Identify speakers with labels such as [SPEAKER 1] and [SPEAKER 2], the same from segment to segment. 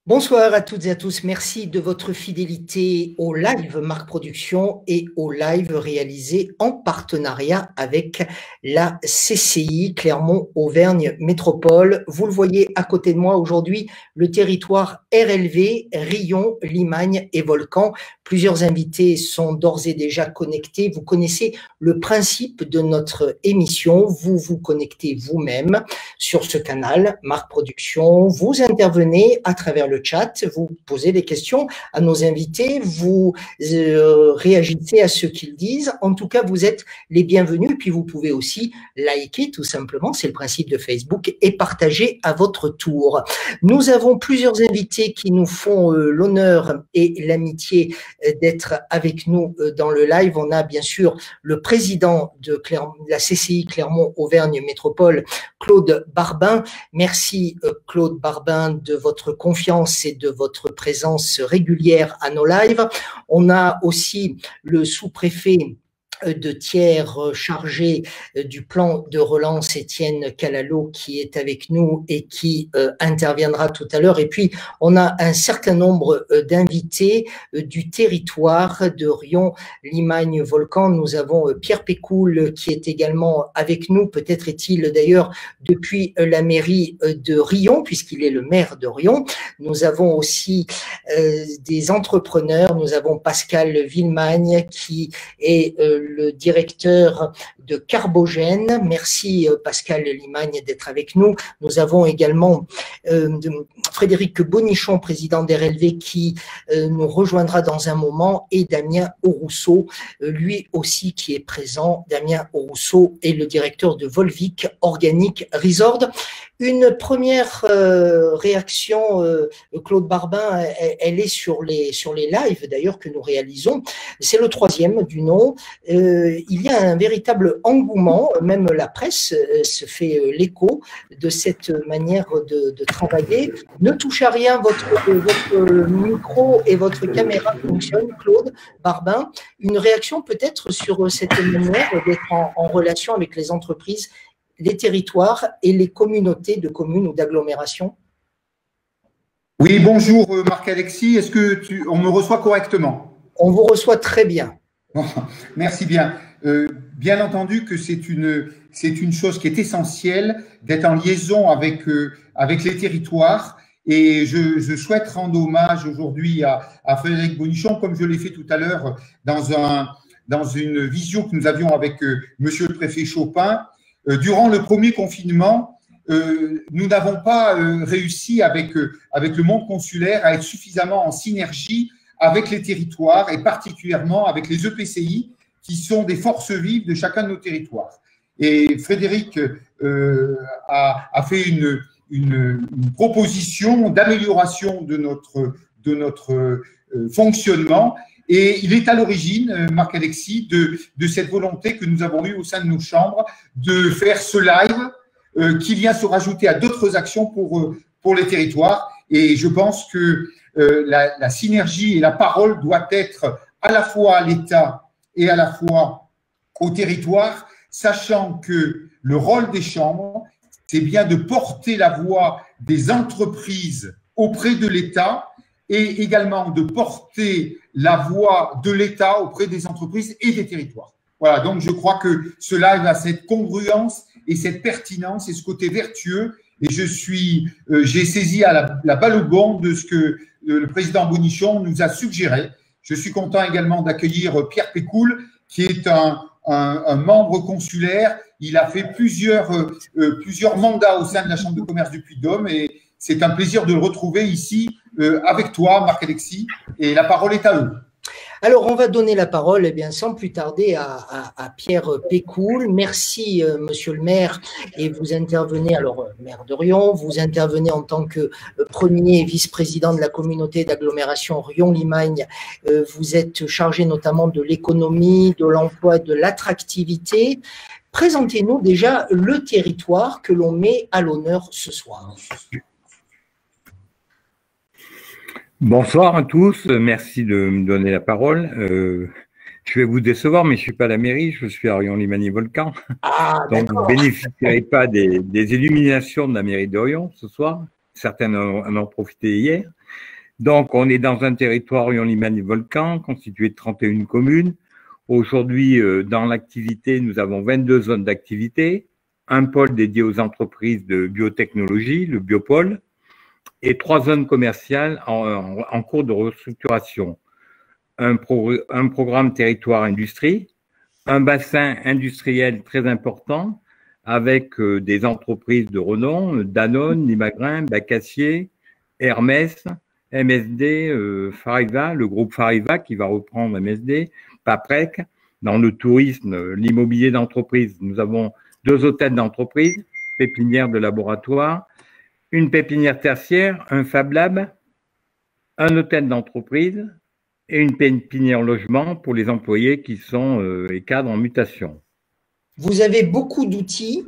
[SPEAKER 1] Bonsoir à toutes et à tous. Merci de votre fidélité au live Marc Production et au live réalisé en partenariat avec la CCI Clermont-Auvergne Métropole. Vous le voyez à côté de moi aujourd'hui, le territoire RLV, Riom, Limagne et Volcan. Plusieurs invités sont d'ores et déjà connectés. Vous connaissez le principe de notre émission. Vous vous connectez vous-même sur ce canal Marc Production. Vous intervenez à travers le chat, vous posez des questions à nos invités, vous réagissez à ce qu'ils disent. En tout cas, vous êtes les bienvenus. Puis vous pouvez aussi liker tout simplement, c'est le principe de Facebook, et partager à votre tour. Nous avons plusieurs invités qui nous font l'honneur et l'amitié d'être avec nous dans le live. On a bien sûr le président de la CCI Clermont-Auvergne Métropole, Claude Barbin. Merci Claude Barbin de votre confiance et de votre présence régulière à nos lives. On a aussi le sous-préfet de Thiers chargé du plan de relance, Étienne Calalo, qui est avec nous et qui interviendra tout à l'heure. Et puis, on a un certain nombre d'invités du territoire de Riom, Limagne, Volcan. Nous avons Pierre Pécoul qui est également avec nous. Peut-être est-il d'ailleurs depuis la mairie de Riom, puisqu'il est le maire de Riom. Nous avons aussi des entrepreneurs. Nous avons Pascal Villemagne qui est le directeur de Carbogène. Merci Pascal Limagne d'être avec nous. Nous avons également Frédéric Bonichon, président d'RLV, qui nous rejoindra dans un moment, et Damien Aurousseau, lui aussi qui est présent. Damien Aurousseau est le directeur de Volvic Organic Resort. Une première réaction, Claude Barbin, elle est sur les lives d'ailleurs que nous réalisons. C'est le troisième du nom. Il y a un véritable engouement, même la presse se fait l'écho de cette manière de travailler. Ne touchez à rien, votre micro et votre caméra fonctionnent, Claude Barbin. Une réaction peut-être sur cette manière d'être en relation avec les entreprises, les territoires et les communautés de communes ou d'agglomérations?
[SPEAKER 2] Oui, bonjour Marc-Alexis, est-ce que on me reçoit correctement?
[SPEAKER 1] On vous reçoit très bien.
[SPEAKER 2] Bon, merci bien. Bien entendu que c'est une chose qui est essentielle d'être en liaison avec les territoires, et je souhaite rendre hommage aujourd'hui à Frédéric Bonichon, comme je l'ai fait tout à l'heure dans une vision que nous avions avec monsieur le préfet Chopin. Durant le premier confinement, nous n'avons pas réussi avec le monde consulaire à être suffisamment en synergie avec les territoires, et particulièrement avec les EPCI qui sont des forces vives de chacun de nos territoires. Et Frédéric a fait une proposition d'amélioration de notre fonctionnement, et il est à l'origine, Marc-Alexis, de cette volonté que nous avons eue au sein de nos chambres de faire ce live qui vient se rajouter à d'autres actions pour les territoires. Et je pense que la synergie et la parole doit être à la fois à l'État et à la fois au territoire, sachant que le rôle des chambres, c'est bien de porter la voix des entreprises auprès de l'État, et également de porter la voix de l'État auprès des entreprises et des territoires. Voilà, donc je crois que ce live a cette congruence et cette pertinence et ce côté vertueux, et j'ai saisi à la balle au bond de ce que le président Bonichon nous a suggéré. Je suis content également d'accueillir Pierre Pécoul, qui est un membre consulaire. Il a fait plusieurs mandats au sein de la Chambre de commerce du Puy-de-Dôme, et c'est un plaisir de le retrouver ici avec toi, Marc-Alexis, et la parole est à eux.
[SPEAKER 1] Alors, on va donner la parole, eh bien, sans plus tarder, à Pierre Pécoul. Merci, monsieur le maire. Et vous intervenez, alors, maire de Riom, vous intervenez en tant que premier vice-président de la communauté d'agglomération Riom-Limagne. Vous êtes chargé notamment de l'économie, de l'emploi, de l'attractivité. Présentez-nous déjà le territoire que l'on met à l'honneur ce soir.
[SPEAKER 3] Bonsoir à tous, merci de me donner la parole. Je vais vous décevoir, mais je ne suis pas à la mairie, je suis à Riom, Limagne et Volcan. Donc, vous ne bénéficierez pas des illuminations de la mairie de Riom ce soir. certains en ont profité hier. Donc, on est dans un territoire Lyon-Limane-Volcan constitué de 31 communes. Aujourd'hui, dans l'activité, nous avons 22 zones d'activité, un pôle dédié aux entreprises de biotechnologie, le biopôle, et 3 zones commerciales en cours de restructuration. Un programme territoire-industrie, un bassin industriel très important avec des entreprises de renom, Danone, Limagrain, Bacacier, Hermès, MSD, Fariva, le groupe Fariva qui va reprendre MSD, Paprec. Dans le tourisme, l'immobilier d'entreprise, nous avons 2 hôtels d'entreprise, pépinière de laboratoire, une pépinière tertiaire, un Fab Lab, un hôtel d'entreprise et une pépinière logement pour les employés qui sont les cadres en mutation.
[SPEAKER 1] Vous avez beaucoup d'outils.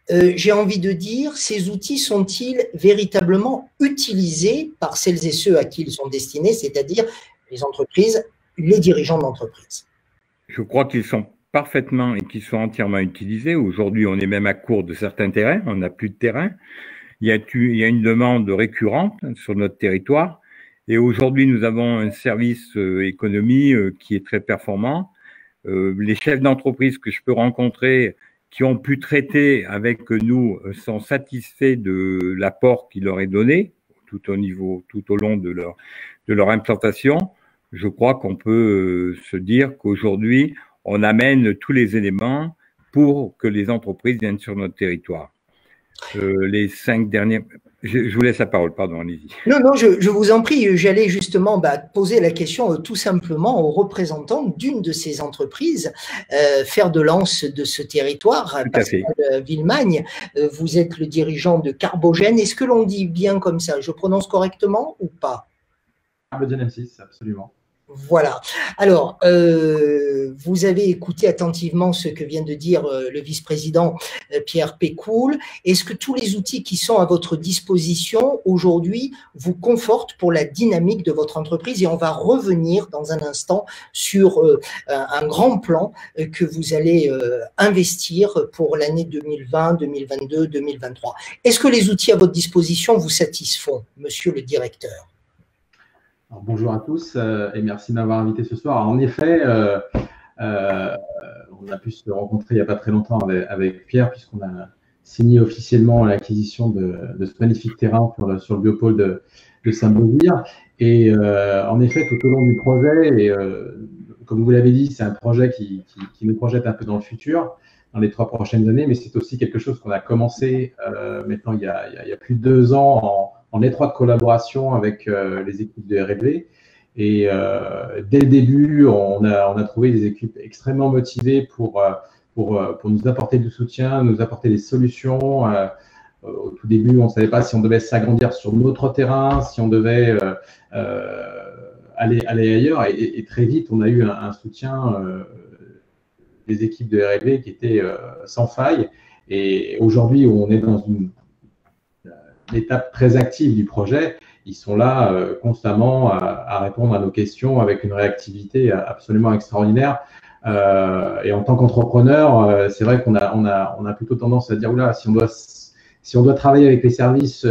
[SPEAKER 1] J'ai envie de dire, ces outils sont-ils véritablement utilisés par celles et ceux à qui ils sont destinés, c'est-à-dire les entreprises, les dirigeants d'entreprise?
[SPEAKER 3] Je crois qu'ils sont parfaitement et qu'ils sont entièrement utilisés. Aujourd'hui, on est même à court de certains terrains, on n'a plus de terrain. Il y a une demande récurrente sur notre territoire. Et aujourd'hui, nous avons un service économie qui est très performant. Les chefs d'entreprise que je peux rencontrer qui ont pu traiter avec nous sont satisfaits de l'apport qui leur est donné tout au long de leur implantation. Je crois qu'on peut se dire qu'aujourd'hui, on amène tous les éléments pour que les entreprises viennent sur notre territoire. Les 5 derniers… Je vous laisse la parole, pardon, allez-y.
[SPEAKER 1] Non, je vous en prie, j'allais justement poser la question tout simplement aux représentants d'une de ces entreprises, fer de lance de ce territoire, Pascal Villemagne. Vous êtes le dirigeant de Carbogène. Est-ce que l'on dit bien comme ça? Je prononce correctement ou pas?
[SPEAKER 4] Carbogène M6, absolument.
[SPEAKER 1] Voilà. Alors, vous avez écouté attentivement ce que vient de dire le vice-président Pierre Pécoul. Est-ce que tous les outils qui sont à votre disposition aujourd'hui vous confortent pour la dynamique de votre entreprise? Et on va revenir dans un instant sur un grand plan que vous allez investir pour l'année 2020, 2022, 2023. Est-ce que les outils à votre disposition vous satisfont, monsieur le directeur?
[SPEAKER 4] Alors, bonjour à tous et merci de m'avoir invité ce soir. Alors, en effet, on a pu se rencontrer il n'y a pas très longtemps avec Pierre puisqu'on a signé officiellement l'acquisition de ce magnifique terrain sur le biopôle de Saint-Beauvire. Et en effet, tout au long du projet, et comme vous l'avez dit, c'est un projet qui nous projette un peu dans le futur, dans les 3 prochaines années, mais c'est aussi quelque chose qu'on a commencé maintenant il y a plus de 2 ans en étroite collaboration avec les équipes de R&D. Et dès le début, on a trouvé des équipes extrêmement motivées pour nous apporter du soutien, nous apporter des solutions. Au tout début, on ne savait pas si on devait s'agrandir sur notre terrain, si on devait aller ailleurs. Et très vite, on a eu un soutien des équipes de R&D qui était sans faille. Et aujourd'hui, on est dans une étape très active du projet. Ils sont là constamment à répondre à nos questions avec une réactivité absolument extraordinaire. Et en tant qu'entrepreneur, c'est vrai qu'on a plutôt tendance à dire oula, si on doit travailler avec les services,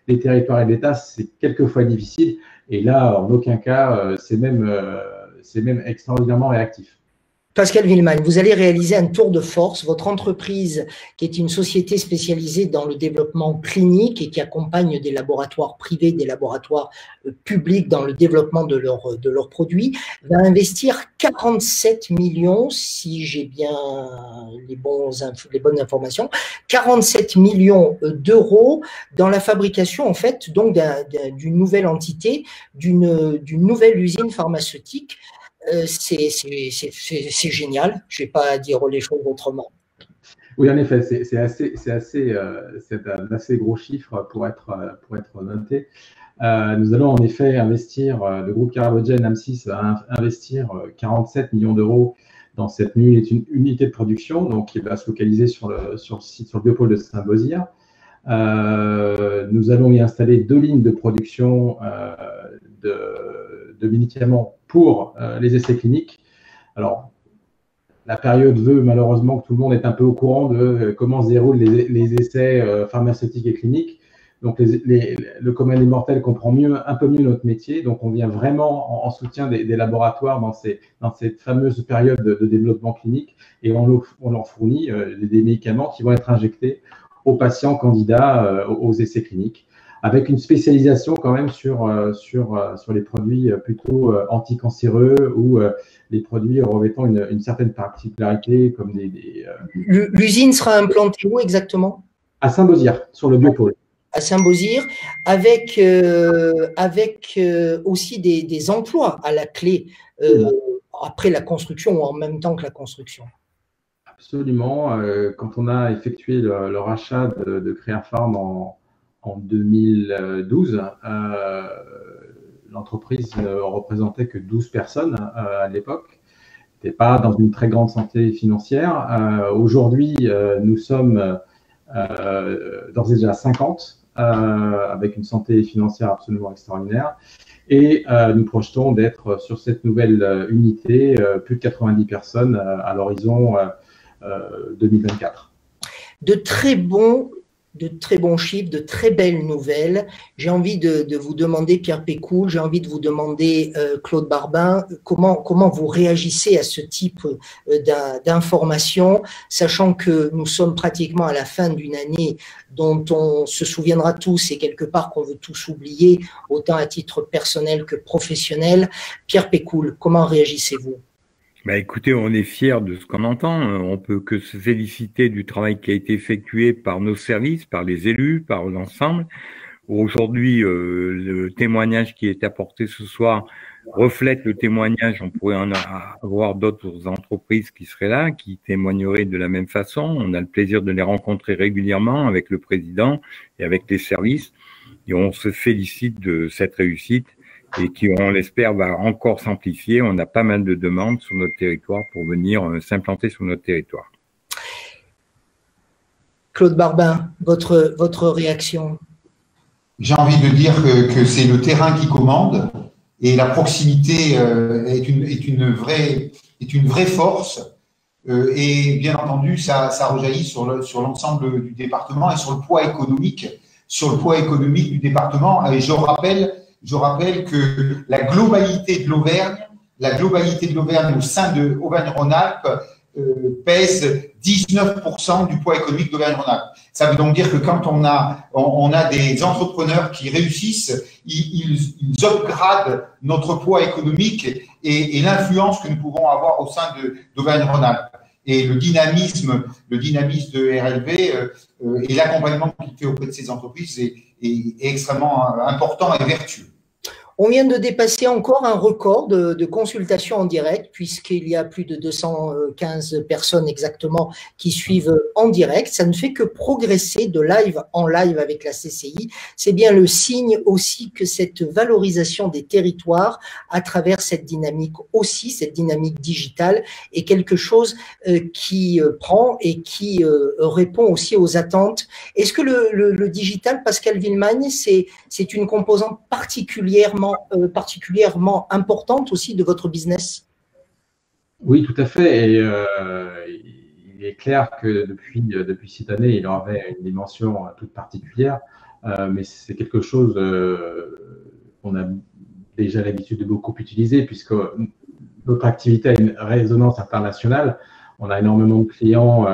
[SPEAKER 4] les territoires et l'État, c'est quelquefois difficile. Et là, en aucun cas, c'est même extraordinairement réactif.
[SPEAKER 1] Pascal Villemagne, vous allez réaliser un tour de force. Votre entreprise, qui est une société spécialisée dans le développement clinique et qui accompagne des laboratoires privés, des laboratoires publics dans le développement de leurs produits, va investir 47 millions, si j'ai bien les bonnes informations, 47 millions d'euros dans la fabrication, en fait, donc d'une nouvelle entité, d'une nouvelle usine pharmaceutique. C'est génial, je ne vais pas dire les choses autrement.
[SPEAKER 4] Oui, en effet, c'est un assez gros chiffre pour être noté. Nous allons en effet investir, le groupe Carbogène M6 va investir 47 millions d'euros dans cette unité de production, donc qui va se localiser sur le site, sur le biopôle de Saint-Beauvire. Nous allons y installer 2 lignes de production de médicaments pour les essais cliniques. Alors, la période veut malheureusement que tout le monde est un peu au courant de comment se déroulent les essais pharmaceutiques et cliniques. Donc, le commun des mortels comprend un peu mieux notre métier. Donc, on vient vraiment en soutien des laboratoires dans cette fameuse période de développement clinique et on leur fournit des médicaments qui vont être injectés aux patients candidats aux essais cliniques, avec une spécialisation quand même sur les produits plutôt anticancéreux ou les produits revêtant une certaine particularité comme
[SPEAKER 1] L'usine sera implantée où exactement?
[SPEAKER 4] À Saint-Beauzire, sur le biopôle.
[SPEAKER 1] À Saint-Beauzire, avec aussi des emplois à la clé après la construction ou en même temps que la construction.
[SPEAKER 4] Absolument. Quand on a effectué le rachat de Créapharm en 2012, l'entreprise ne représentait que 12 personnes à l'époque. N'était pas dans une très grande santé financière. Aujourd'hui, nous sommes d'ores et déjà 50, avec une santé financière absolument extraordinaire. Et nous projetons d'être sur cette nouvelle unité plus de 90 personnes à l'horizon 2024.
[SPEAKER 1] De très bons chiffres, de très belles nouvelles. J'ai envie de vous demander, Pierre Pécoul, j'ai envie de vous demander, Claude Barbin, comment vous réagissez à ce type d'informations, sachant que nous sommes pratiquement à la fin d'une année dont on se souviendra tous et quelque part qu'on veut tous oublier, autant à titre personnel que professionnel. Pierre Pécoul, comment réagissez-vous?
[SPEAKER 3] Écoutez, on est fiers de ce qu'on entend. On peut que se féliciter du travail qui a été effectué par nos services, par les élus, par l'ensemble. Aujourd'hui, le témoignage qui est apporté ce soir reflète le témoignage. On pourrait en avoir d'autres entreprises qui seraient là, qui témoigneraient de la même façon. On a le plaisir de les rencontrer régulièrement avec le président et avec les services. Et on se félicite de cette réussite. Et qui, on l'espère, va encore s'amplifier. On a pas mal de demandes sur notre territoire pour venir s'implanter sur notre territoire.
[SPEAKER 1] Claude Barbin, votre réaction?
[SPEAKER 2] J'ai envie de dire que c'est le terrain qui commande et la proximité est une vraie force. Et bien entendu, ça rejaillit sur l'ensemble du département et sur le poids économique du département. Et je rappelle que la globalité de l'Auvergne au sein de Auvergne-Rhône-Alpes pèse 19% du poids économique d'Auvergne-Rhône-Alpes. Ça veut donc dire que quand on a des entrepreneurs qui réussissent, ils upgradent notre poids économique et l'influence que nous pouvons avoir au sein d'Auvergne-Rhône-Alpes. Et le dynamisme de RLV et l'accompagnement qu'il fait auprès de ces entreprises est extrêmement important et vertueux.
[SPEAKER 1] On vient de dépasser encore un record de consultations en direct, puisqu'il y a plus de 215 personnes exactement qui suivent en direct. Ça ne fait que progresser de live en live avec la CCI. C'est bien le signe aussi que cette valorisation des territoires à travers cette dynamique aussi, cette dynamique digitale, est quelque chose qui prend et qui répond aussi aux attentes. Est-ce que le digital, Pascal Villemagne, c'est une composante particulièrement importante aussi de votre business?
[SPEAKER 4] Oui, tout à fait. Et il est clair que depuis cette année, il avait une dimension toute particulière, mais c'est quelque chose qu'on a déjà l'habitude de beaucoup utiliser, puisque notre activité a une résonance internationale. On a énormément de clients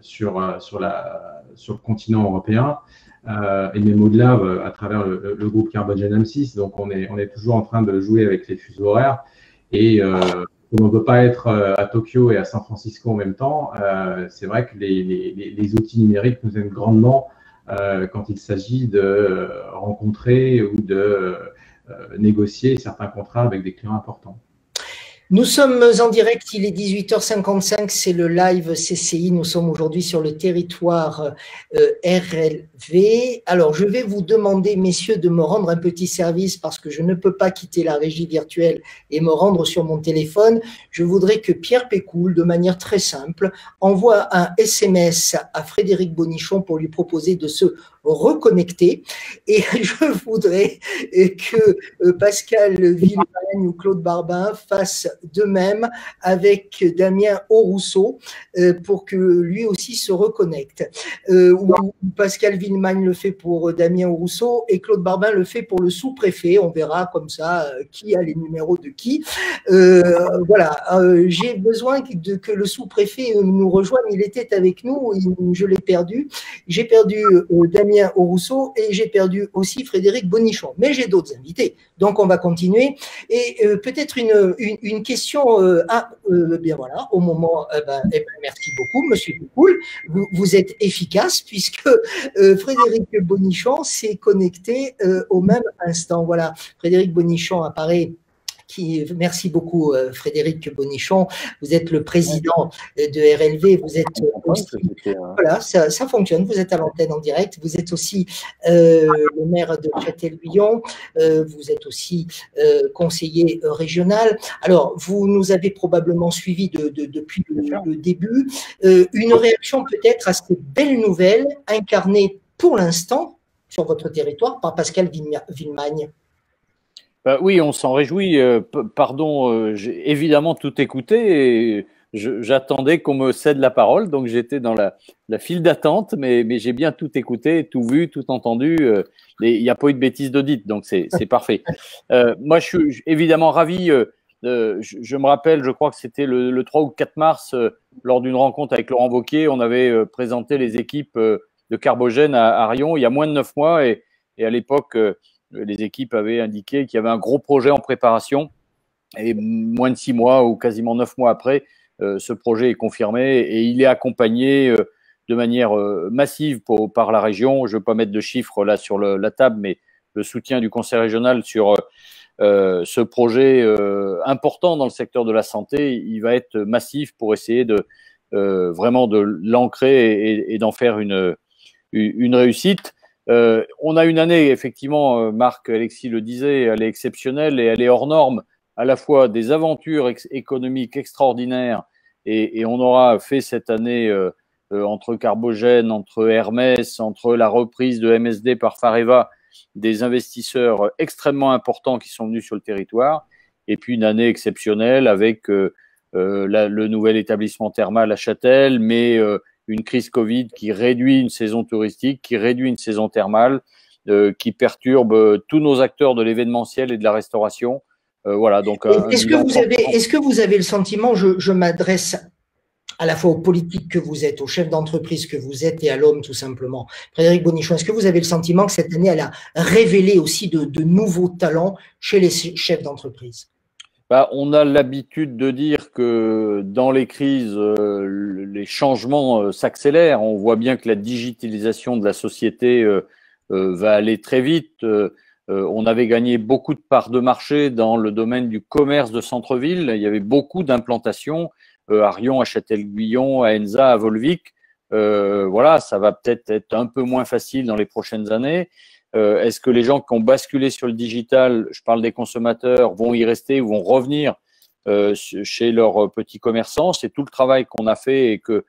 [SPEAKER 4] sur le continent européen. Et même au-delà, à travers le groupe Carbogène M6. Donc, on est toujours en train de jouer avec les fuseaux horaires. Et on ne peut pas être à Tokyo et à San Francisco en même temps. C'est vrai que les outils numériques nous aident grandement quand il s'agit de rencontrer ou de négocier certains contrats avec des clients importants.
[SPEAKER 1] Nous sommes en direct, il est 18h55, c'est le live CCI. Nous sommes aujourd'hui sur le territoire RLV. Alors, je vais vous demander, messieurs, de me rendre un petit service parce que je ne peux pas quitter la régie virtuelle et me rendre sur mon téléphone. Je voudrais que Pierre Pécoul, de manière très simple, envoie un SMS à Frédéric Bonichon pour lui proposer de se reconnectés. Et je voudrais que Pascal Villemagne ou Claude Barbin fassent de même avec Damien Aurousseau pour que lui aussi se reconnecte. Ou Pascal Villemagne le fait pour Damien Aurousseau et Claude Barbin le fait pour le sous-préfet. On verra comme ça qui a les numéros de qui. Voilà, j'ai besoin que le sous-préfet nous rejoigne. Il était avec nous, je l'ai perdu. J'ai perdu Damien Aurousseau et j'ai perdu aussi Frédéric Bonichon. Mais j'ai d'autres invités, donc on va continuer. Et peut-être une question. Bien voilà, au moment. Merci beaucoup, Monsieur Pécoul. Vous êtes efficace puisque Frédéric Bonichon s'est connecté au même instant. Voilà, Frédéric Bonichon apparaît. Merci beaucoup Frédéric Bonichon, vous êtes le président de RLV, vous êtes aussi, voilà, ça fonctionne, vous êtes à l'antenne en direct, vous êtes aussi le maire de Châtel-Guyon, vous êtes aussi conseiller régional. Alors, vous nous avez probablement suivi depuis le début. Une réaction peut-être à ces belles nouvelles incarnées pour l'instant sur votre territoire par Pascal Villemagne.
[SPEAKER 5] Oui, on s'en réjouit. Pardon, j'ai évidemment tout écouté et j'attendais qu'on me cède la parole, donc j'étais dans la file d'attente, mais j'ai bien tout écouté, tout vu, tout entendu. Il n'y a pas eu de bêtises d'audit, donc c'est parfait. Moi, je suis évidemment ravi. Je me rappelle, je crois que c'était le 3 ou 4 mars, lors d'une rencontre avec Laurent Wauquiez, on avait présenté les équipes de Carbogène à Riom il y a moins de 9 mois et à l'époque, les équipes avaient indiqué qu'il y avait un gros projet en préparation et moins de 6 mois ou quasiment 9 mois après, ce projet est confirmé et il est accompagné de manière massive par la région. Je ne veux pas mettre de chiffres là sur la table, mais le soutien du conseil régional sur ce projet important dans le secteur de la santé, il va être massif pour essayer de vraiment de l'ancrer et d'en faire une réussite. On a une année, effectivement, Marc, Alexis le disait, elle est exceptionnelle et elle est hors norme, à la fois des aventures économiques extraordinaires et on aura fait cette année entre Carbogène, entre Hermès, entre la reprise de MSD par Fareva, des investisseurs extrêmement importants qui sont venus sur le territoire et puis une année exceptionnelle avec le nouvel établissement thermal à Châtel, mais une crise Covid qui réduit une saison touristique, qui réduit une saison thermale, qui perturbe tous nos acteurs de l'événementiel et de la restauration. Voilà. Donc,
[SPEAKER 1] est-ce que vous avez le sentiment, je m'adresse à la fois aux politiques que vous êtes, aux chefs d'entreprise que vous êtes et à l'homme tout simplement. Frédéric Bonichon, est-ce que vous avez le sentiment que cette année, elle a révélé aussi de nouveaux talents chez les chefs d'entreprise?
[SPEAKER 5] On a l'habitude de dire que dans les crises, les changements s'accélèrent. On voit bien que la digitalisation de la société va aller très vite. On avait gagné beaucoup de parts de marché dans le domaine du commerce de centre-ville. Il y avait beaucoup d'implantations à Riom, à Châtel-Guyon, à Enza, à Volvic. Voilà, ça va peut-être être un peu moins facile dans les prochaines années. Est-ce que les gens qui ont basculé sur le digital, je parle des consommateurs, vont y rester ou vont revenir chez leurs petits commerçants? C'est tout le travail qu'on a fait et que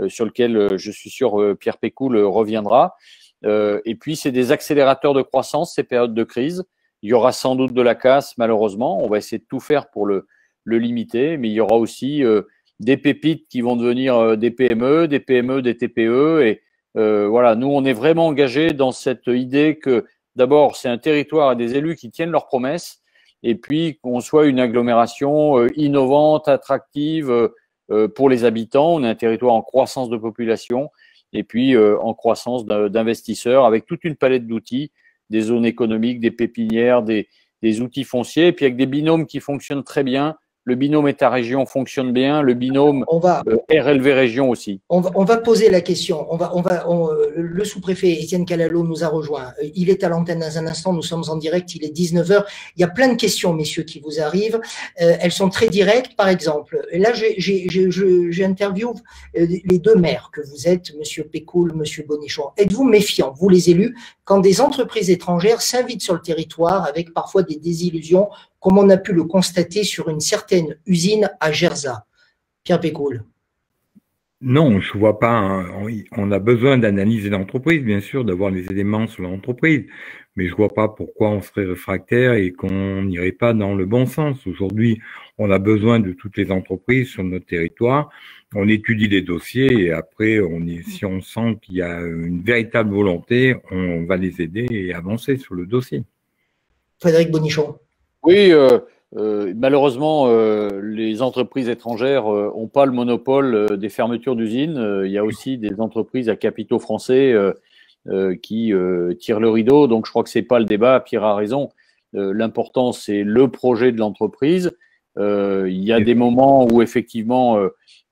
[SPEAKER 5] sur lequel je suis sûr Pierre Pécoul reviendra. Et puis, c'est des accélérateurs de croissance, ces périodes de crise. Il y aura sans doute de la casse, malheureusement. On va essayer de tout faire pour le limiter, mais il y aura aussi des pépites qui vont devenir des PME, des TPE et voilà, nous, on est vraiment engagés dans cette idée que d'abord, c'est un territoire et des élus qui tiennent leurs promesses et puis qu'on soit une agglomération innovante, attractive pour les habitants. On est un territoire en croissance de population et puis en croissance d'investisseurs avec toute une palette d'outils, des zones économiques, des pépinières, des outils fonciers et puis avec des binômes qui fonctionnent très bien. Le binôme État-région fonctionne bien, le binôme RLV région aussi.
[SPEAKER 1] On va poser la question. Le sous-préfet Étienne Calalo nous a rejoint. Il est à l'antenne dans un instant. Nous sommes en direct. Il est 19h. Il y a plein de questions, messieurs, qui vous arrivent. Elles sont très directes. Par exemple, là, j'interviewe les deux maires que vous êtes, Monsieur Pécoul, Monsieur Bonichon. Êtes-vous méfiants, vous les élus, quand des entreprises étrangères s'invitent sur le territoire avec parfois des désillusions, comme on a pu le constater sur une certaine usine à Gerza? Pierre Pécoul.
[SPEAKER 3] Non, je vois pas. On a besoin d'analyser l'entreprise, bien sûr, d'avoir les éléments sur l'entreprise, mais je vois pas pourquoi on serait réfractaire et qu'on n'irait pas dans le bon sens. Aujourd'hui, on a besoin de toutes les entreprises sur notre territoire. On étudie les dossiers et après, si on sent qu'il y a une véritable volonté, on va les aider et avancer sur le dossier.
[SPEAKER 1] Frédéric Bonichon.
[SPEAKER 5] Oui, malheureusement, les entreprises étrangères n'ont pas le monopole des fermetures d'usines. Il y a aussi des entreprises à capitaux français qui tirent le rideau. Donc, je crois que c'est pas le débat. Pierre a raison. L'important, c'est le projet de l'entreprise. Il y a des moments où, effectivement,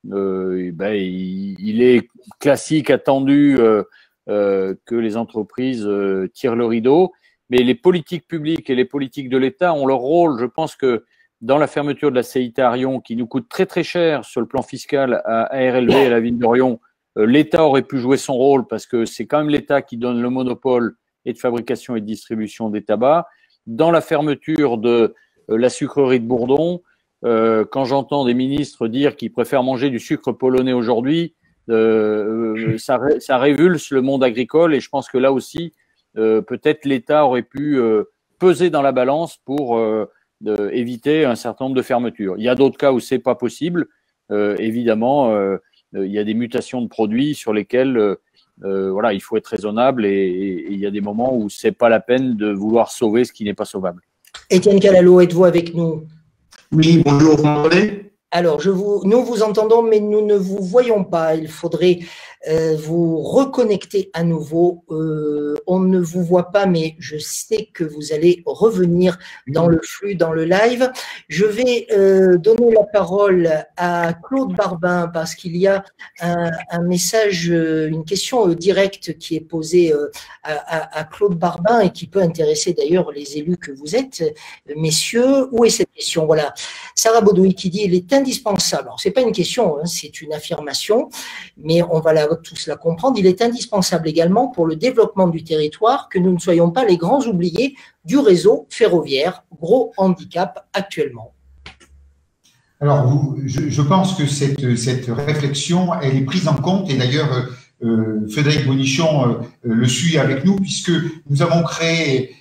[SPEAKER 5] il est classique, attendu que les entreprises tirent le rideau. Mais les politiques publiques et les politiques de l'État ont leur rôle. Je pense que dans la fermeture de la CIT à Riom, qui nous coûte très très cher sur le plan fiscal à ARLV et à la ville de Riom, l'État aurait pu jouer son rôle parce que c'est quand même l'État qui donne le monopole et de fabrication et de distribution des tabacs. Dans la fermeture de la sucrerie de Bourdon, quand j'entends des ministres dire qu'ils préfèrent manger du sucre polonais aujourd'hui, ça révulse le monde agricole et je pense que là aussi, peut-être l'État aurait pu peser dans la balance pour éviter un certain nombre de fermetures. Il y a d'autres cas où c'est pas possible. Évidemment, il y a des mutations de produits sur lesquelles voilà, il faut être raisonnable et il y a des moments où c'est pas la peine de vouloir sauver ce qui n'est pas sauvable.
[SPEAKER 1] Étienne Calalo, êtes-vous avec nous?
[SPEAKER 6] Oui, bonjour, vous m'entendez?
[SPEAKER 1] Alors, nous vous entendons, mais nous ne vous voyons pas. Il faudrait vous reconnecter à nouveau. On ne vous voit pas, mais je sais que vous allez revenir dans le flux, dans le live. Je vais donner la parole à Claude Barbin parce qu'il y a un message, une question directe qui est posée à Claude Barbin et qui peut intéresser d'ailleurs les élus que vous êtes, messieurs. Où est cette question? Voilà. Sarah Baudouin qui dit « Il est indispensable ». Alors, ce n'est pas une question, hein, c'est une affirmation, mais on va tous la comprendre. Il est indispensable également pour le développement du territoire que nous ne soyons pas les grands oubliés du réseau ferroviaire, gros handicap actuellement.
[SPEAKER 2] Alors, je pense que cette réflexion, elle est prise en compte et d'ailleurs, Frédéric Bonichon le suit avec nous puisque nous avons créé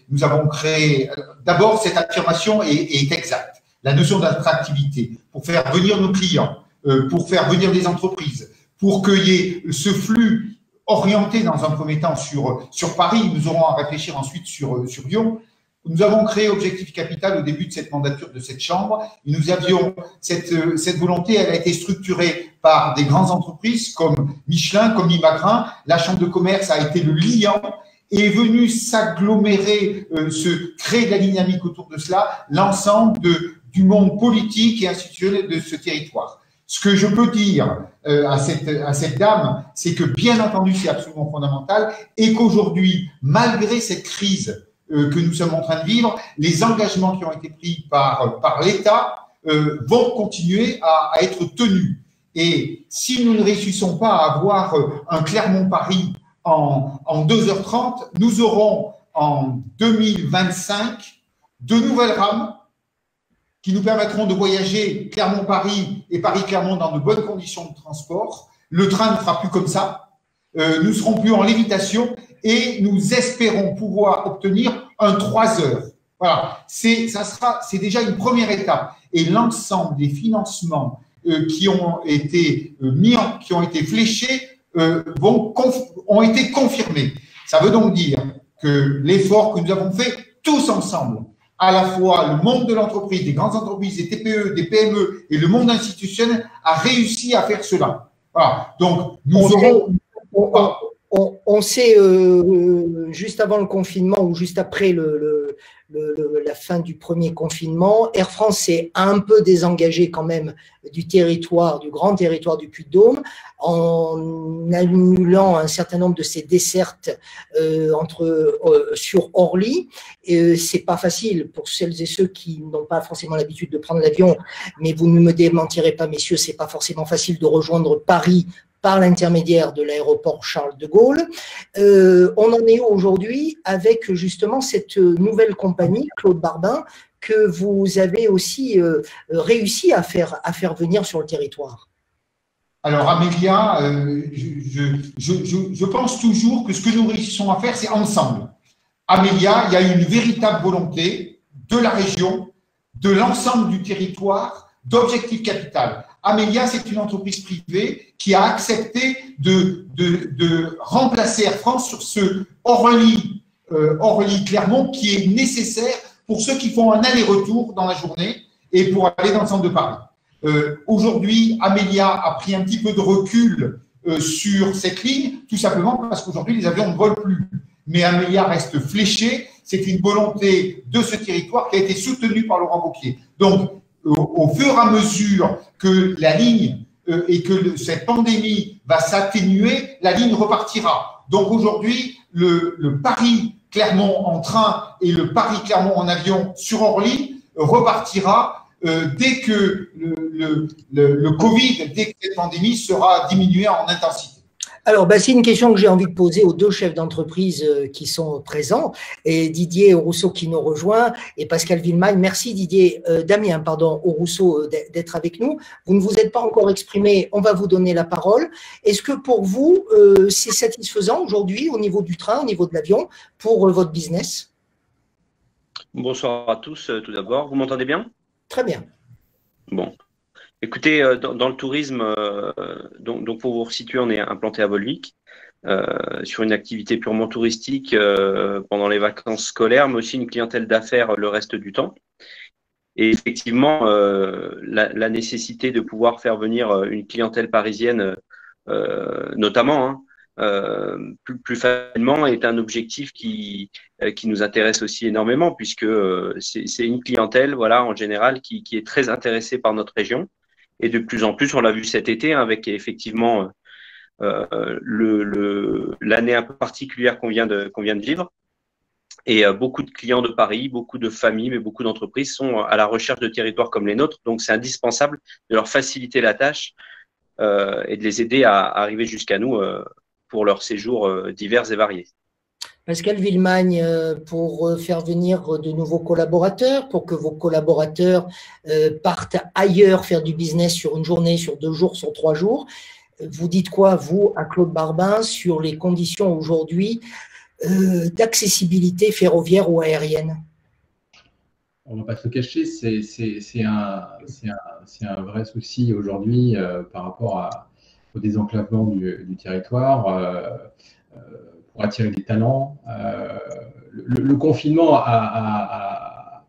[SPEAKER 2] d'abord cette affirmation est exacte. La notion d'attractivité pour faire venir nos clients, pour faire venir des entreprises, pour qu'il y ait ce flux orienté dans un premier temps sur Paris, nous aurons à réfléchir ensuite sur Lyon. Nous avons créé Objectif Capital au début de cette mandature de cette Chambre. Et nous avions cette volonté, elle a été structurée par des grandes entreprises comme Michelin, comme Imagrin. La Chambre de commerce a été le liant et est venue s'agglomérer, se créer de la dynamique autour de cela, l'ensemble du monde politique et institutionnel de ce territoire. Ce que je peux dire à cette dame, c'est que bien entendu, c'est absolument fondamental et qu'aujourd'hui, malgré cette crise que nous sommes en train de vivre, les engagements qui ont été pris par l'État vont continuer à être tenus. Et si nous ne réussissons pas à avoir un Clermont-Paris en 2h30, nous aurons en 2025 de nouvelles rames qui nous permettront de voyager Clermont-Paris et Paris-Clermont dans de bonnes conditions de transport. Le train ne fera plus comme ça. Nous serons plus en lévitation et nous espérons pouvoir obtenir un 3 heures. Voilà, c'est déjà une première étape. Et l'ensemble des financements qui ont été qui ont été fléchés ont été confirmés. Ça veut donc dire que l'effort que nous avons fait tous ensemble, à la fois le monde de l'entreprise, des grandes entreprises, des TPE, des PME et le monde institutionnel a réussi à faire cela. Voilà. Donc, nous aurons…
[SPEAKER 1] On sait, juste avant le confinement ou juste après la fin du premier confinement, Air France s'est un peu désengagé quand même du territoire, du grand territoire du Puy-de-Dôme, en annulant un certain nombre de ses dessertes sur Orly. C'est pas facile pour celles et ceux qui n'ont pas forcément l'habitude de prendre l'avion, mais vous ne me démentirez pas, messieurs, c'est pas forcément facile de rejoindre Paris par l'intermédiaire de l'aéroport Charles de Gaulle. On en est aujourd'hui avec justement cette nouvelle compagnie, Claude Barbin, que vous avez aussi réussi à faire venir sur le territoire.
[SPEAKER 2] Alors, Amélia, je pense toujours que ce que nous réussissons à faire, c'est ensemble. Amélia, il y a une véritable volonté de la région, de l'ensemble du territoire, d'Objectif Capital. Amélia, c'est une entreprise privée qui a accepté de remplacer Air France sur ce Orly-Clermont qui est nécessaire pour ceux qui font un aller-retour dans la journée et pour aller dans le centre de Paris. Aujourd'hui, Amélia a pris un petit peu de recul sur cette ligne, tout simplement parce qu'aujourd'hui, les avions ne volent plus. Mais Amélia reste fléchée. C'est une volonté de ce territoire qui a été soutenue par Laurent Wauquiez. Donc, au fur et à mesure que la ligne et que cette pandémie va s'atténuer, la ligne repartira. Donc, aujourd'hui, le Paris-Clermont en train et le Paris-Clermont en avion sur Orly repartira dès que le Covid, dès que cette pandémie sera diminuée en intensité.
[SPEAKER 1] Alors, c'est une question que j'ai envie de poser aux deux chefs d'entreprise qui sont présents, et Didier Rousseau qui nous rejoint, et Pascal Villemagne. Merci Damien Rousseau d'être avec nous. Vous ne vous êtes pas encore exprimé, on va vous donner la parole. Est-ce que pour vous, c'est satisfaisant aujourd'hui au niveau du train, au niveau de l'avion, pour votre business?
[SPEAKER 7] Bonsoir à tous, tout d'abord. Vous m'entendez bien?
[SPEAKER 1] Très bien.
[SPEAKER 7] Bon. Écoutez, dans le tourisme, donc pour vous resituer, on est implanté à Volvic, sur une activité purement touristique pendant les vacances scolaires, mais aussi une clientèle d'affaires le reste du temps. Et effectivement, la nécessité de pouvoir faire venir une clientèle parisienne, notamment, plus facilement, est un objectif qui nous intéresse aussi énormément, puisque c'est une clientèle, voilà, en général, qui est très intéressée par notre région. Et de plus en plus, on l'a vu cet été, avec effectivement l'année un peu particulière qu'on vient de vivre. Et beaucoup de clients de Paris, beaucoup de familles, mais beaucoup d'entreprises sont à la recherche de territoires comme les nôtres. Donc, c'est indispensable de leur faciliter la tâche et de les aider à arriver jusqu'à nous pour leurs séjours divers et variés.
[SPEAKER 1] Pascal Villemagne, pour faire venir de nouveaux collaborateurs, pour que vos collaborateurs partent ailleurs faire du business sur une journée, sur 2 jours, sur 3 jours, vous dites quoi, vous, à Claude Barbin, sur les conditions aujourd'hui d'accessibilité ferroviaire ou aérienne?
[SPEAKER 4] On ne va pas se le cacher, c'est un vrai souci aujourd'hui par rapport au désenclavement du territoire. Pour attirer des talents. Le confinement a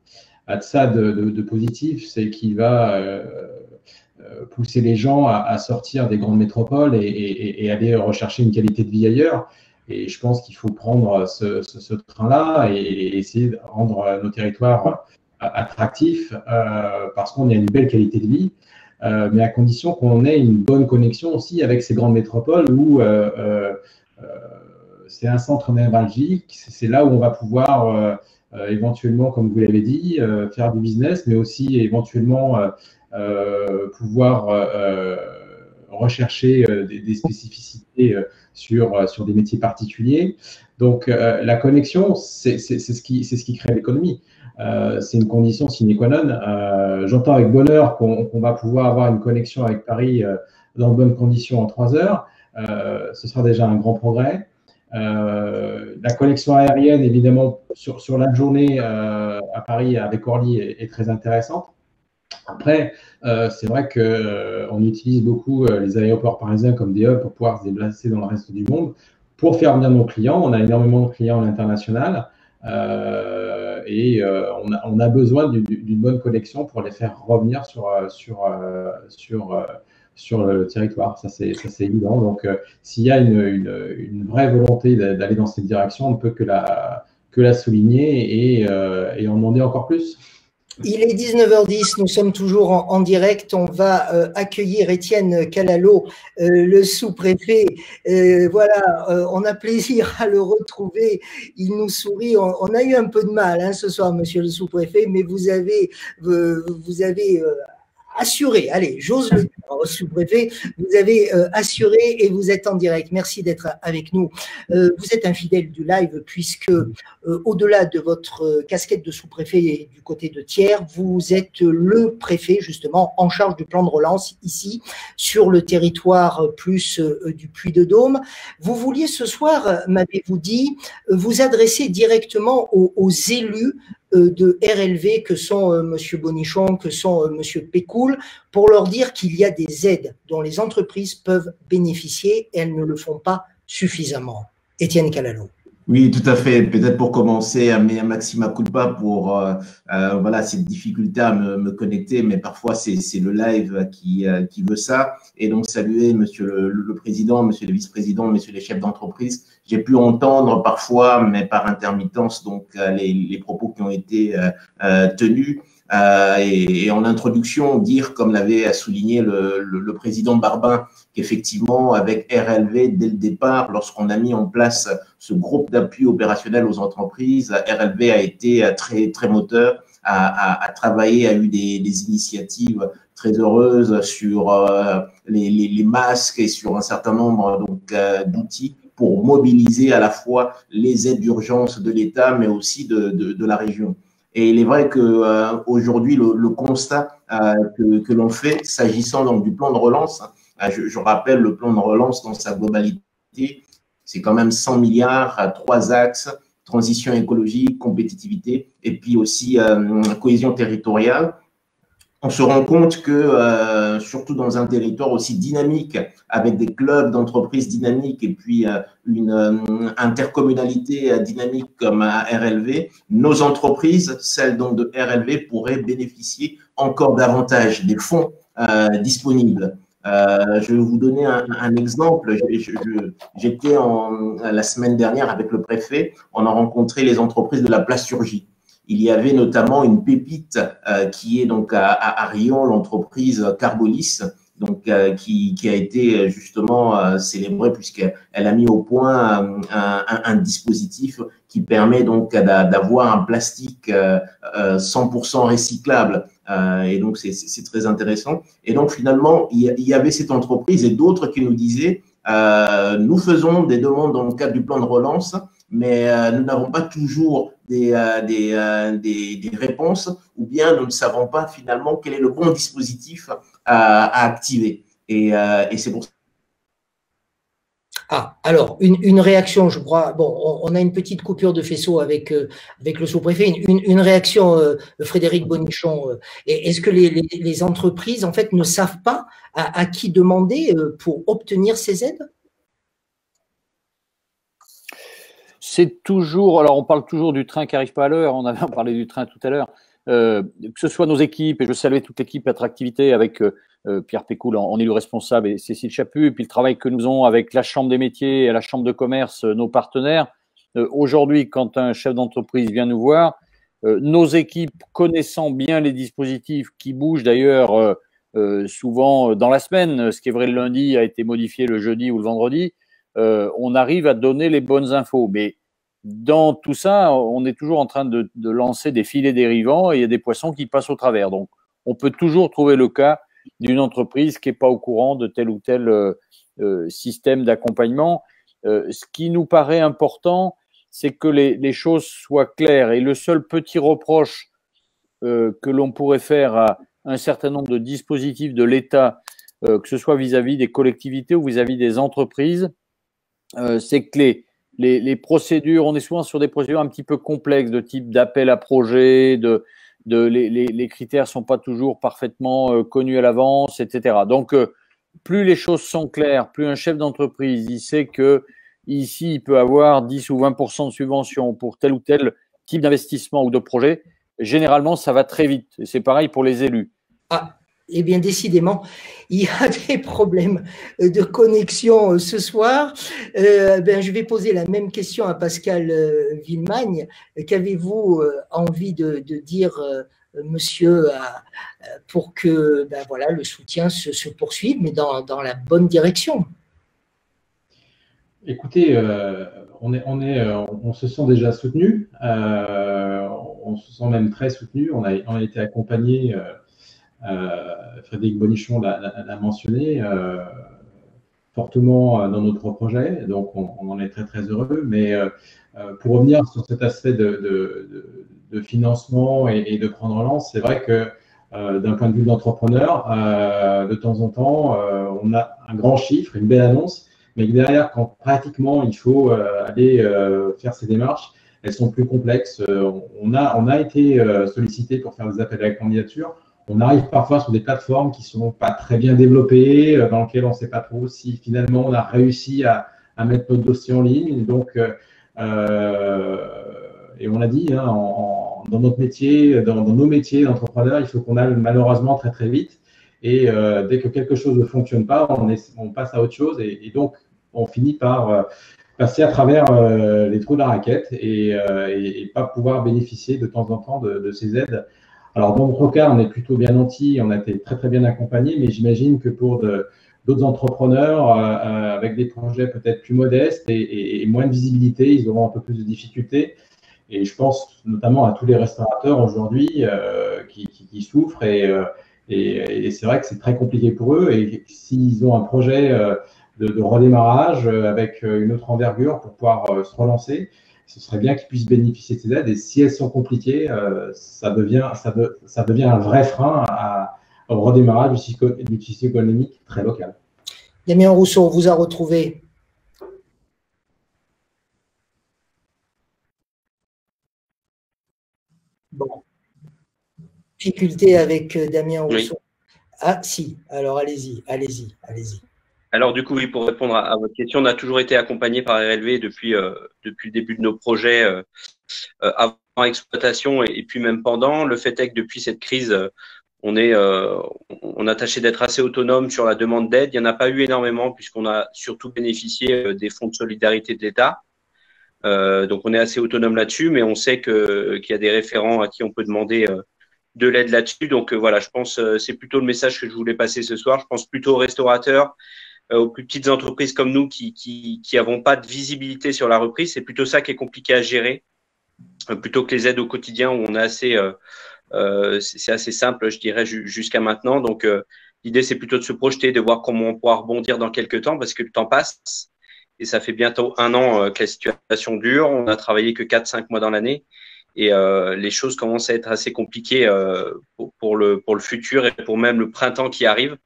[SPEAKER 4] de ça de positif, c'est qu'il va pousser les gens à sortir des grandes métropoles et aller rechercher une qualité de vie ailleurs. Et je pense qu'il faut prendre ce train-là et essayer de rendre nos territoires attractifs parce qu'on a une belle qualité de vie, mais à condition qu'on ait une bonne connexion aussi avec ces grandes métropoles où c'est un centre névralgique, c'est là où on va pouvoir éventuellement, comme vous l'avez dit, faire du business, mais aussi éventuellement pouvoir rechercher des spécificités sur des métiers particuliers. Donc, la connexion, c'est ce qui crée l'économie. C'est une condition sine qua non. J'entends avec bonheur qu'on va pouvoir avoir une connexion avec Paris dans de bonnes conditions en 3 heures. Ce sera déjà un grand progrès. La connexion aérienne, évidemment, sur la journée à Paris avec Orly est très intéressante. Après, c'est vrai qu'on utilise beaucoup les aéroports parisiens comme des hubs pour pouvoir se déplacer dans le reste du monde. Pour faire venir nos clients, on a énormément de clients à l'international et on a besoin d'une bonne connexion pour les faire revenir sur le territoire, ça c'est évident. Donc, s'il y a une vraie volonté d'aller dans cette direction, on ne peut que la souligner et en demander encore plus.
[SPEAKER 1] Il est 19h10, nous sommes toujours en direct. On va accueillir Étienne Calalo, le sous-préfet. Voilà, on a plaisir à le retrouver. Il nous sourit. On a eu un peu de mal ce soir, monsieur le sous-préfet, mais vous avez assuré, allez, j'ose le dire, sous-préfet, vous avez assuré et vous êtes en direct. Merci d'être avec nous. Vous êtes un fidèle du live puisque, au-delà de votre casquette de sous-préfet du côté de Thiers, vous êtes le préfet justement en charge du plan de relance ici sur le territoire plus du Puy-de-Dôme. Vous vouliez ce soir, m'avez-vous dit, vous adresser directement aux élus de RLV que sont M. Bonichon, que sont M. Pécoul, pour leur dire qu'il y a des aides dont les entreprises peuvent bénéficier et elles ne le font pas suffisamment. Étienne Calalo.
[SPEAKER 6] Oui, tout à fait. Peut-être pour commencer, un maxima culpa pour voilà, cette difficulté à me connecter, mais parfois c'est le live qui veut ça. Et donc saluer Monsieur le Président, Monsieur le Vice-président, Messieurs les chefs d'entreprise. J'ai pu entendre parfois, mais par intermittence, donc les propos qui ont été tenus. Et en introduction, dire, comme l'avait souligné le président Barbin, qu'effectivement, avec RLV, dès le départ, lorsqu'on a mis en place ce groupe d'appui opérationnel aux entreprises, RLV a été très moteur, a travaillé, a eu des initiatives très heureuses sur les masques et sur un certain nombre d'outils pour mobiliser à la fois les aides d'urgence de l'État, mais aussi de la région. Et il est vrai que aujourd'hui, le constat que l'on fait, s'agissant donc du plan de relance, je rappelle le plan de relance dans sa globalité, c'est quand même 100 milliards à 3 axes, transition écologique, compétitivité et puis aussi cohésion territoriale. On se rend compte que, surtout dans un territoire aussi dynamique, avec des clubs d'entreprises dynamiques et puis une intercommunalité dynamique comme à RLV, nos entreprises, celles donc de RLV, pourraient bénéficier encore davantage des fonds disponibles. Je vais vous donner un exemple. J'étais la semaine dernière avec le préfet, on a rencontré les entreprises de la plasturgie. Il y avait notamment une pépite qui est donc à Rion, l'entreprise Carbolis, donc qui a été justement célébrée puisqu'elle a mis au point un dispositif qui permet donc d'avoir un plastique 100% recyclable. Et donc c'est très intéressant. Et donc finalement il y avait cette entreprise et d'autres qui nous disaient nous faisons des demandes dans le cadre du plan de relance, mais nous n'avons pas toujours des réponses, ou bien nous ne savons pas finalement quel est le bon dispositif à activer. Et c'est pour ça.
[SPEAKER 1] Ah, alors, une réaction, je crois, bon, on a une petite coupure de faisceau avec le sous-préfet, une réaction, Frédéric Bonichon. Est-ce que les entreprises, en fait, ne savent pas à qui demander pour obtenir ces aides ?
[SPEAKER 5] C'est toujours, alors on parle toujours du train qui n'arrive pas à l'heure, on avait parlé du train tout à l'heure, que ce soit nos équipes, et je salue toute l'équipe Attractivité avec Pierre Pécoul en élu responsable et Cécile Chaput, et puis le travail que nous avons avec la Chambre des métiers et la Chambre de commerce, nos partenaires. Aujourd'hui, quand un chef d'entreprise vient nous voir, nos équipes connaissant bien les dispositifs qui bougent d'ailleurs souvent dans la semaine, ce qui est vrai le lundi a été modifié le jeudi ou le vendredi, on arrive à donner les bonnes infos. Mais dans tout ça, on est toujours en train de lancer des filets dérivants et il y a des poissons qui passent au travers. Donc, on peut toujours trouver le cas d'une entreprise qui n'est pas au courant de tel ou tel système d'accompagnement. Ce qui nous paraît important, c'est que les choses soient claires. Et le seul petit reproche que l'on pourrait faire à un certain nombre de dispositifs de l'État, que ce soit vis-à-vis des collectivités ou vis-à-vis des entreprises, c'est que les procédures, on est souvent sur des procédures un petit peu complexes de type d'appel à projet, les critères sont pas toujours parfaitement connus à l'avance, etc. Donc, plus les choses sont claires, plus un chef d'entreprise, il sait que ici, il peut avoir 10 ou 20% de subvention pour tel ou tel type d'investissement ou de projet. Généralement, ça va très vite. Et c'est pareil pour les élus.
[SPEAKER 1] Ah. Eh bien, décidément, il y a des problèmes de connexion ce soir. Je vais poser la même question à Pascal Villemagne. Qu'avez-vous envie de dire, monsieur, pour que voilà, le soutien se poursuive, mais dans la bonne direction?
[SPEAKER 4] Écoutez, on se sent déjà soutenu. On se sent même très soutenu. On a été accompagné Frédéric Bonichon l'a mentionné fortement dans notre projet, donc on en est très très heureux. Mais pour revenir sur cet aspect de financement et de prendre relance, c'est vrai que d'un point de vue d'entrepreneur, de temps en temps, on a un grand chiffre, une belle annonce, mais que derrière, quand pratiquement il faut aller faire ces démarches, elles sont plus complexes. On a été sollicité pour faire des appels à la candidature. On arrive parfois sur des plateformes qui ne sont pas très bien développées, dans lesquelles on ne sait pas trop si finalement on a réussi à mettre notre dossier en ligne. Donc, et on l'a dit, hein, dans notre métier, dans nos métiers d'entrepreneurs, il faut qu'on aille malheureusement très très vite. Et dès que quelque chose ne fonctionne pas, on passe à autre chose. Et donc, on finit par passer à travers les trous de la raquette et pas pouvoir bénéficier de temps en temps de ces aides. Alors, dans notre cas, on est plutôt bien nantis, on a été très très bien accompagnés, mais j'imagine que pour d'autres entrepreneurs avec des projets peut-être plus modestes et moins de visibilité, ils auront un peu plus de difficultés. Et je pense notamment à tous les restaurateurs aujourd'hui qui souffrent et c'est vrai que c'est très compliqué pour eux. Et s'ils ont un projet de redémarrage avec une autre envergure pour pouvoir se relancer, ce serait bien qu'ils puissent bénéficier de ces aides. Et si elles sont compliquées, ça devient un vrai frein au redémarrage du tissu économique très local.
[SPEAKER 1] Damien Rousseau, on vous a retrouvé. Bon. Difficulté avec Damien Rousseau. Oui. Ah si, alors allez-y.
[SPEAKER 7] Alors du coup, oui, pour répondre à votre question, on a toujours été accompagné par RLV depuis le début de nos projets avant exploitation et puis même pendant. Le fait est que depuis cette crise, on a tâché d'être assez autonome sur la demande d'aide. Il n'y en a pas eu énormément puisqu'on a surtout bénéficié des fonds de solidarité de l'État. Donc on est assez autonome là-dessus, mais on sait qu'il y a des référents à qui on peut demander de l'aide là-dessus. Donc voilà, je pense c'est plutôt le message que je voulais passer ce soir. Je pense plutôt aux restaurateurs, aux plus petites entreprises comme nous qui n'avons pas de visibilité sur la reprise. C'est plutôt ça qui est compliqué à gérer, plutôt que les aides au quotidien où on a assez, c'est assez simple, je dirais, jusqu'à maintenant. Donc l'idée, c'est plutôt de se projeter, de voir comment on pourra rebondir dans quelques temps parce que le temps passe. Et ça fait bientôt 1 an que la situation dure. On n'a travaillé que 4-5 mois dans l'année. Et les choses commencent à être assez compliquées pour le futur et pour même le printemps qui arrive.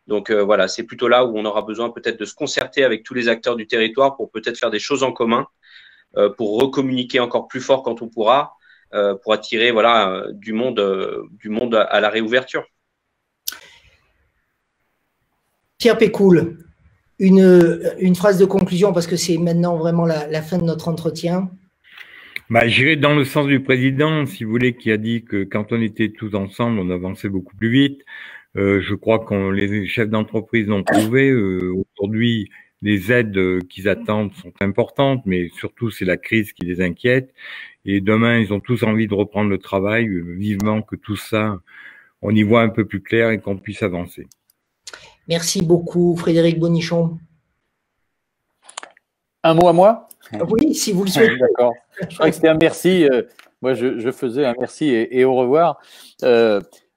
[SPEAKER 7] Donc voilà, c'est plutôt là où on aura besoin peut-être de se concerter avec tous les acteurs du territoire pour peut-être faire des choses en commun, pour recommuniquer encore plus fort quand on pourra, pour attirer voilà, du monde à la réouverture.
[SPEAKER 1] Pierre Pécoul, une phrase de conclusion parce que c'est maintenant vraiment la fin de notre entretien.
[SPEAKER 3] J'irai dans le sens du président, si vous voulez, qui a dit que quand on était tous ensemble, on avançait beaucoup plus vite. Je crois que les chefs d'entreprise l'ont prouvé. Aujourd'hui, les aides qu'ils attendent sont importantes, mais surtout, c'est la crise qui les inquiète. Et demain, ils ont tous envie de reprendre le travail. Vivement que tout ça, on y voit un peu plus clair et qu'on puisse avancer.
[SPEAKER 1] Merci beaucoup, Frédéric Bonichon.
[SPEAKER 5] Un mot à moi?
[SPEAKER 1] Oui, si vous le souhaitez.
[SPEAKER 5] D'accord. Je crois que c'était un merci. Moi, je faisais un merci et au revoir.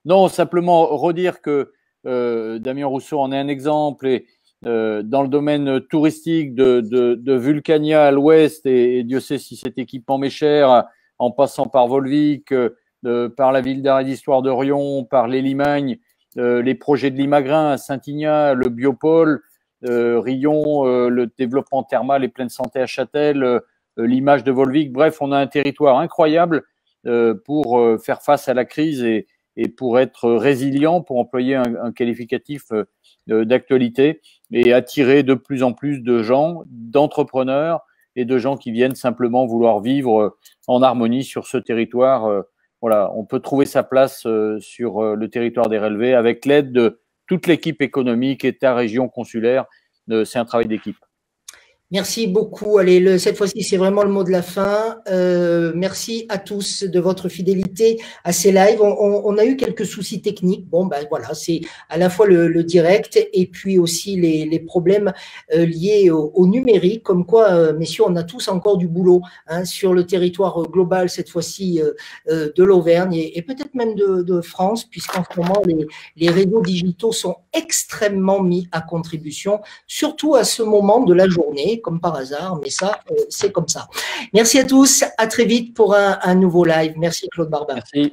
[SPEAKER 5] Non, simplement redire que Damien Rousseau en est un exemple et dans le domaine touristique de Vulcania à l'ouest et Dieu sait si cet équipement m'est cher, en passant par Volvic, par la ville d'art et d'histoire de Rion, par les Limagne, les projets de Limagrin à Saint-Ignat, le Biopôle, Rion, le développement thermal et pleine santé à Châtel, l'image de Volvic. Bref, on a un territoire incroyable pour faire face à la crise et pour être résilient, pour employer un qualificatif d'actualité et attirer de plus en plus de gens, d'entrepreneurs et de gens qui viennent simplement vouloir vivre en harmonie sur ce territoire. Voilà, on peut trouver sa place sur le territoire des RLV avec l'aide de toute l'équipe économique, État, région, consulaire. C'est un travail d'équipe.
[SPEAKER 1] Merci beaucoup. Allez, cette fois-ci, c'est vraiment le mot de la fin. Merci à tous de votre fidélité à ces lives. On a eu quelques soucis techniques. Bon, ben voilà, c'est à la fois le direct et puis aussi les problèmes liés au numérique. Comme quoi, messieurs, on a tous encore du boulot hein, sur le territoire global, cette fois-ci de l'Auvergne et peut-être même de France, puisqu'en ce moment, les réseaux digitaux sont extrêmement mis à contribution, surtout à ce moment de la journée, comme par hasard, mais ça, c'est comme ça. Merci à tous, à très vite pour un nouveau live. Merci Claude Barbin.
[SPEAKER 5] Merci.